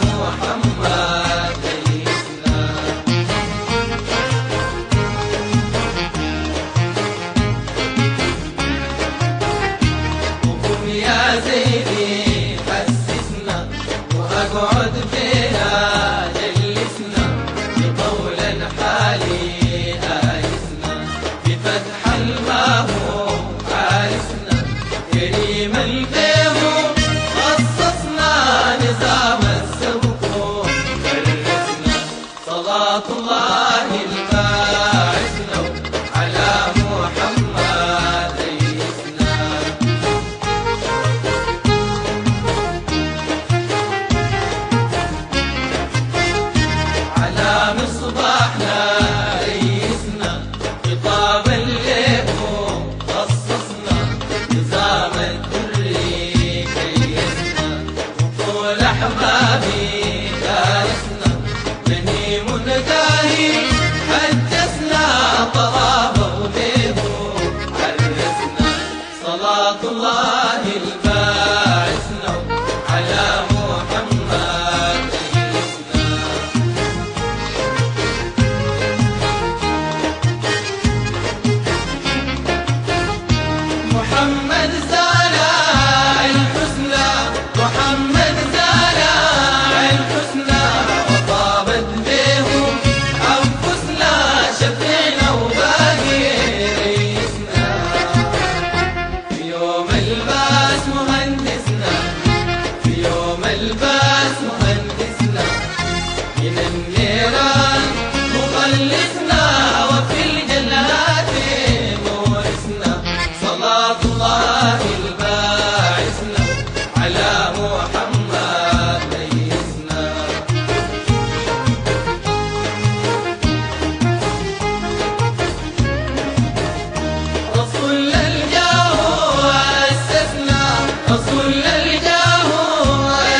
محمد سيدنا. وقم يا زيدي حسسنا واقعد فيها جلسنا بقول الحالي آيسنا بفتح الماهو عارسنا كريم الفيهم خصصنا نظام السوق فرسنا صلاة الله الباعثنا على محمد سيدنا. على مصباحنا ريسنا خطاب الليهم خصصنا نظام الدري كيسنا وطول أحبابي دارسنا غنيم داهي حدثنا طرابة وبيهم عرسنا صلاة الله الباعثنا على محمد سيدنا. محمد زارع الحسنى محمد زارع الحسنى وطابت بهم أنفسنا شفينا وباقي ريسنا في يوم الباس مهندسنا في يوم الباس مهندسنا من النيران مخلصنا وفي الجنات مورسنا صلاة الله الباعثنا على محمد سيدنا. رسول الجاه أسسنا رسول الجاه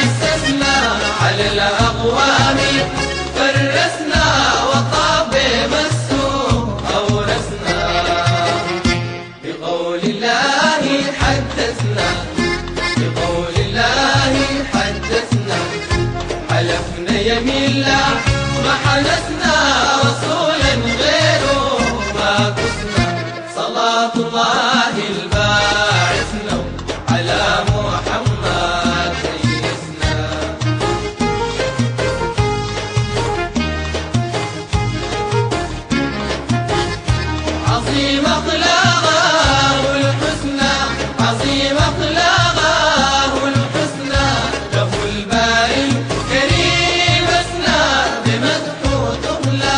أسسنا على الأقوام فرسنا وطاب مسه أورثنا بقول الله حدثنا بقول الله حدثنا حلفنا يمين لا ما حدثنا رسولا غيره ما كسنا صلاة الله الباعثنا على محمد سيدنا. عظيم أخلاقه الحسنى عظيم أخلاقه الحسنى له الباري الكريم أسنى بمدحه تغلى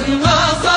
ما صار